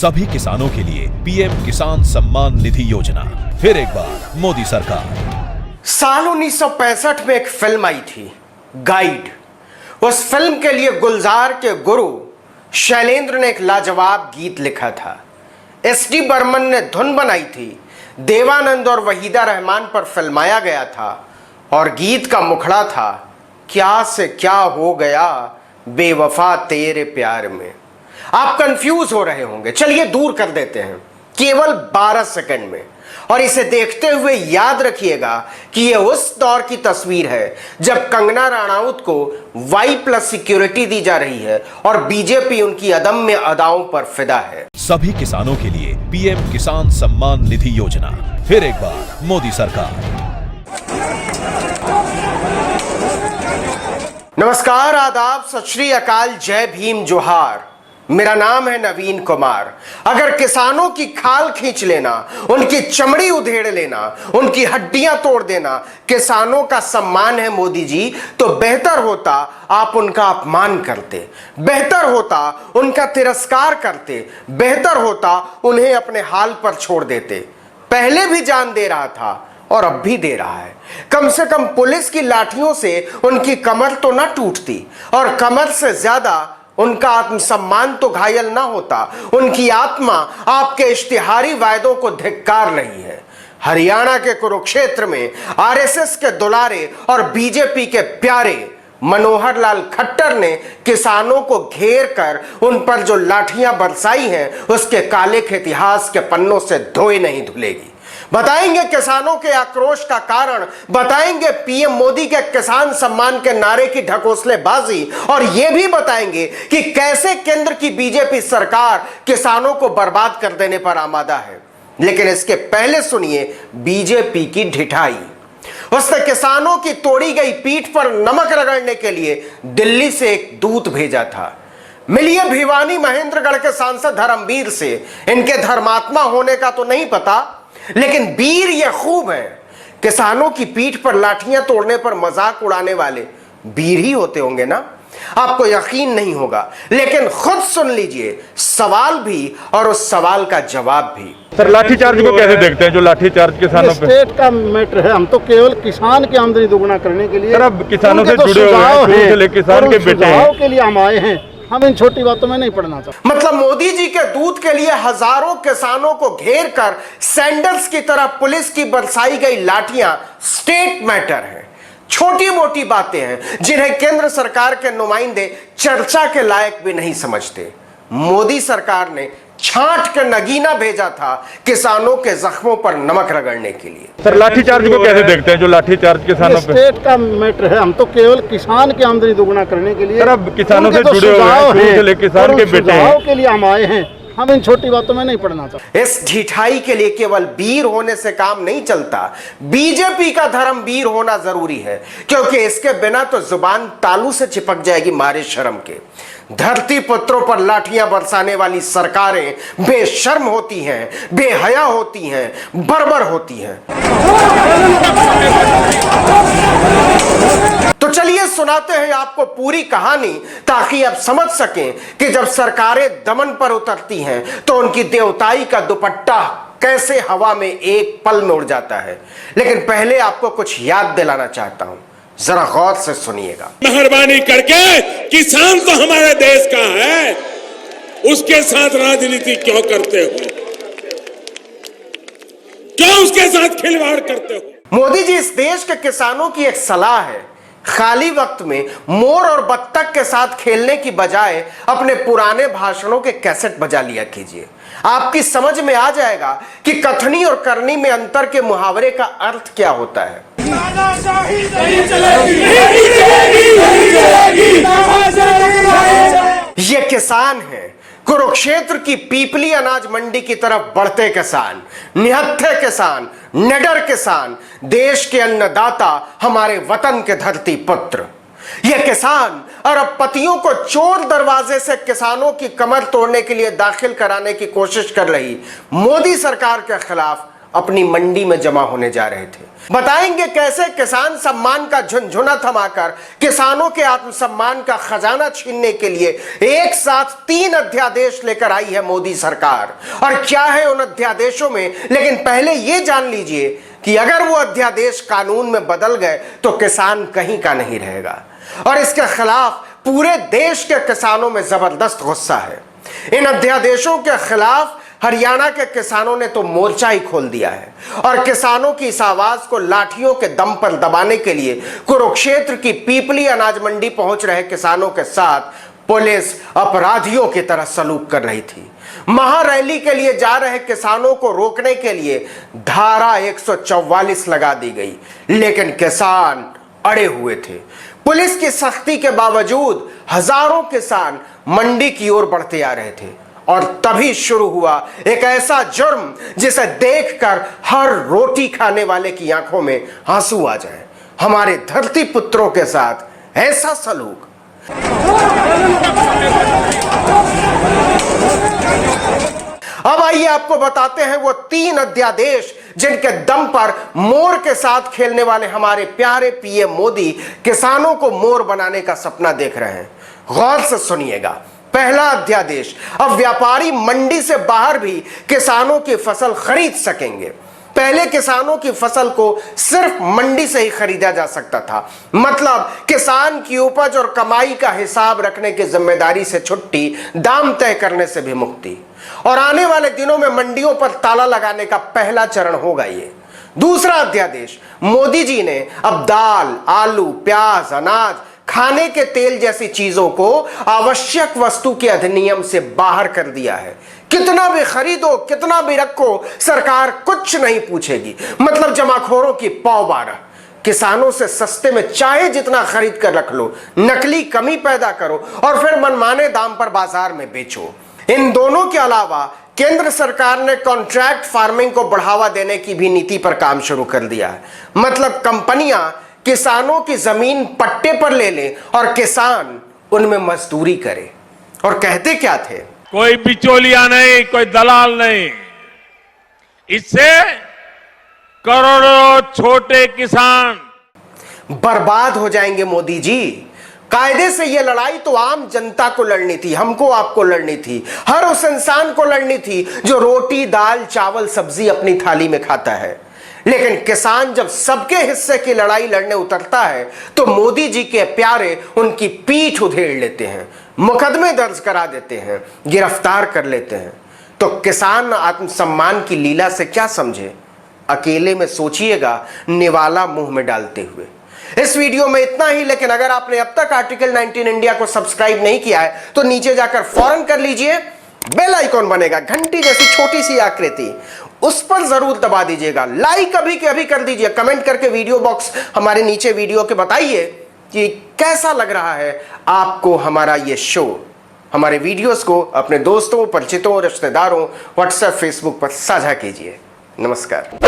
सभी किसानों के लिए पीएम किसान सम्मान निधि योजना। फिर एक बार मोदी सरकार। साल 1965 में एक फिल्म आई थी, गाइड। उस फिल्म के लिए गुलजार के गुरु शैलेंद्र ने एक लाजवाब गीत लिखा था। एस.डी. बर्मन ने धुन बनाई थी। देवानंद और वहीदा रहमान पर फिल्माया गया था और गीत का मुखड़ा था, क्या से क्या हो गया बेवफा तेरे प्यार में। आप कंफ्यूज हो रहे होंगे, चलिए दूर कर देते हैं केवल 12 सेकंड में। और इसे देखते हुए याद रखिएगा कि यह उस दौर की तस्वीर है जब कंगना रनौत को Y+ सिक्योरिटी दी जा रही है और बीजेपी उनकी अदम्य अदाओं पर फिदा है। सभी किसानों के लिए पीएम किसान सम्मान निधि योजना। फिर एक बार मोदी सरकार। नमस्कार, आदाब, सत श्री अकाल, जय भीम, जोहार। मेरा नाम है नवीन कुमार। अगर किसानों की खाल खींच लेना, उनकी चमड़ी उधेड़ लेना, उनकी हड्डियां तोड़ देना किसानों का सम्मान है मोदी जी, तो बेहतर होता आप उनका अपमान करते, बेहतर होता उनका तिरस्कार करते, बेहतर होता उन्हें अपने हाल पर छोड़ देते। पहले भी जान दे रहा था और अब भी दे रहा है। कम से कम पुलिस की लाठियों से उनकी कमर तो ना टूटती, और कमर से ज्यादा उनका आत्मसम्मान तो घायल ना होता। उनकी आत्मा आपके इश्तिहारी वायदों को धिक्कार रही है। हरियाणा के कुरुक्षेत्र में आरएसएस के दुलारे और बीजेपी के प्यारे मनोहर लाल खट्टर ने किसानों को घेर कर उन पर जो लाठियां बरसाई हैं, उसके काले के इतिहास के पन्नों से धोई नहीं धुलेगी। बताएंगे किसानों के आक्रोश का कारण, बताएंगे पीएम मोदी के किसान सम्मान के नारे की ढकोसलेबाजी, और यह भी बताएंगे कि कैसे केंद्र की बीजेपी सरकार किसानों को बर्बाद कर देने पर आमादा है। लेकिन इसके पहले सुनिए बीजेपी की ढिठाई। उसने किसानों की तोड़ी गई पीठ पर नमक रगड़ने के लिए दिल्ली से एक दूत भेजा था। मिलिए भिवानी महेंद्रगढ़ के सांसद धर्मवीर से। इनके धर्मात्मा होने का तो नहीं पता, लेकिन वीर ये खूब है। किसानों की पीठ पर लाठियां तोड़ने पर मजाक उड़ाने वाले वीर ही होते होंगे ना। आपको यकीन नहीं होगा, लेकिन खुद सुन लीजिए सवाल भी और उस सवाल का जवाब भी। सर, लाठीचार्ज को कैसे देखते हैं? जो लाठीचार्ज किसानों पे स्टेट का मैटर है। हम तो केवल किसान की आमदनी दोगुना करने के लिए, सर, अब किसानों से जुड़े हुए हैं, किसान के बेटे हैं, के लिए हम आए हैं। हम इन छोटी बातों में नहीं पड़ना चाहते। मतलब मोदी जी के दूत के लिए हजारों किसानों को घेर कर सैंडल्स की तरह पुलिस की बरसाई गई लाठियां स्टेट मैटर है। छोटी मोटी बातें हैं जिन्हें केंद्र सरकार के नुमाइंदे चर्चा के लायक भी नहीं समझते। मोदी सरकार ने छांट के नगीना भेजा था किसानों के जख्मों पर नमक रगड़ने के लिए। सर, लाठीचार्ज को कैसे देखते हैं? जो लाठीचार्ज किसानों पे स्टेट का मैटर है। हम तो केवल किसान की आमदनी दोगुना करने के लिए, सर, अब किसानों से जुड़े हुए हैं, किसान के बेटे हैं, के लिए हम आए हैं। हम इन छोटी बातों में नहीं पड़ना चाहते। इस ढिठाई के लिए केवल वीर होने से काम नहीं चलता, बीजेपी का धर्मवीर होना जरूरी है, क्योंकि इसके बिना तो जुबान तालू से चिपक जाएगी मारे शर्म के। धरती पुत्रों पर लाठियां बरसाने वाली सरकारें बेशर्म होती हैं, बेहया होती हैं, बर्बर होती हैं। तो चलिए सुनाते हैं आपको पूरी कहानी, ताकि आप समझ सकें कि जब सरकारें दमन पर उतरती हैं तो उनकी देवताई का दुपट्टा कैसे हवा में एक पल में उड़ जाता है। लेकिन पहले आपको कुछ याद दिलाना चाहता हूं, जरा गौर से सुनिएगा। मेहरबानी करके, किसान तो हमारे देश का है, उसके साथ राजनीति क्यों करते हो? क्यों उसके साथ खिलवाड़ करते हो? मोदी जी, इस देश के किसानों की एक सलाह है, खाली वक्त में मोर और बत्तख के साथ खेलने की बजाय अपने पुराने भाषणों के कैसेट बजा लिया कीजिए। आपकी समझ में आ जाएगा कि कथनी और करनी में अंतर के मुहावरे का अर्थ क्या होता है। ये किसान है, कुरुक्षेत्र की पीपली अनाज मंडी की तरफ बढ़ते किसान, निहत्थे किसान, निडर किसान, देश के अन्नदाता, हमारे वतन के धरती पुत्र। ये किसान अरबपतियों को चोर दरवाजे से किसानों की कमर तोड़ने के लिए दाखिल कराने की कोशिश कर रही मोदी सरकार के खिलाफ अपनी मंडी में जमा होने जा रहे थे। बताएंगे कैसे किसान सम्मान का झुनझुना थमाकर किसानों के आत्मसम्मान का खजाना छीनने के लिए एक साथ 3 अध्यादेश लेकर आई है मोदी सरकार, और क्या है उन अध्यादेशों में। लेकिन पहले यह जान लीजिए कि अगर वो अध्यादेश कानून में बदल गए तो किसान कहीं का नहीं रहेगा, और इसके खिलाफ पूरे देश के किसानों में जबरदस्त गुस्सा है। इन अध्यादेशों के खिलाफ हरियाणा के किसानों ने तो मोर्चा ही खोल दिया है, और किसानों की इस आवाज को लाठियों के दम पर दबाने के लिए कुरुक्षेत्र की पीपली अनाज मंडी पहुंच रहे किसानों के साथ पुलिस अपराधियों की तरह सलूक कर रही थी। महारैली के लिए जा रहे किसानों को रोकने के लिए धारा 144 लगा दी गई, लेकिन किसान अड़े हुए थे। पुलिस की सख्ती के बावजूद हजारों किसान मंडी की ओर बढ़ते आ रहे थे, और तभी शुरू हुआ एक ऐसा जुर्म जिसे देखकर हर रोटी खाने वाले की आंखों में आंसू आ जाए। हमारे धरती पुत्रों के साथ ऐसा सलूक। अब आइए आपको बताते हैं वो 3 अध्यादेश जिनके दम पर मोर के साथ खेलने वाले हमारे प्यारे पीएम मोदी किसानों को मोर बनाने का सपना देख रहे हैं। गौर से सुनिएगा। पहला अध्यादेश, अब व्यापारी मंडी से बाहर भी किसानों की फसल खरीद सकेंगे। पहले किसानों की फसल को सिर्फ मंडी से ही खरीदा जा सकता था, मतलब किसान की उपज और कमाई का हिसाब रखने की जिम्मेदारी से छुट्टी, दाम तय करने से भी मुक्ति। और आने वाले दिनों में मंडियों पर ताला लगाने का पहला चरण होगा ये। दूसरा अध्यादेश, मोदी जी ने अब दाल, आलू, प्याज, अनाज, खाने के तेल जैसी चीजों को आवश्यक वस्तु के अधिनियम से बाहर कर दिया है। कितना भी खरीदो, कितना भी रखो, सरकार कुछ नहीं पूछेगी। मतलब जमाखोरों की पौ 12। किसानों से सस्ते में चाहे जितना खरीद कर रख लो, नकली कमी पैदा करो और फिर मनमाने दाम पर बाजार में बेचो। इन दोनों के अलावा केंद्र सरकार ने कॉन्ट्रैक्ट फार्मिंग को बढ़ावा देने की भी नीति पर काम शुरू कर दिया है। मतलब कंपनियां किसानों की जमीन पट्टे पर ले लें और किसान उनमें मजदूरी करे। और कहते क्या थे, कोई बिचौलिया नहीं, कोई दलाल नहीं। इससे करोड़ों छोटे किसान बर्बाद हो जाएंगे। मोदी जी, कायदे से यह लड़ाई तो आम जनता को लड़नी थी, हमको आपको लड़नी थी, हर उस इंसान को लड़नी थी जो रोटी, दाल, चावल, सब्जी अपनी थाली में खाता है। लेकिन किसान जब सबके हिस्से की लड़ाई लड़ने उतरता है तो मोदी जी के प्यारे उनकी पीठ उधेड़ लेते हैं, मुकदमे दर्ज करा देते हैं, गिरफ्तार कर लेते हैं। तो किसान आत्मसम्मान की लीला से क्या समझे, अकेले में सोचिएगा, निवाला मुंह में डालते हुए। इस वीडियो में इतना ही, लेकिन अगर आपने अब तक आर्टिकल 19 इंडिया को सब्सक्राइब नहीं किया है तो नीचे जाकर फौरन कर लीजिए। बेल आइकॉन बनेगा, घंटी जैसी छोटी सी आकृति, उस पर जरूर दबा दीजिएगा। लाइक अभी के अभी कर दीजिए। कमेंट करके वीडियो बॉक्स हमारे नीचे वीडियो के बताइए कि कैसा लग रहा है आपको हमारा ये शो। हमारे वीडियोस को अपने दोस्तों, परिचितों, रिश्तेदारों, व्हाट्सएप, फेसबुक पर साझा कीजिए। नमस्कार।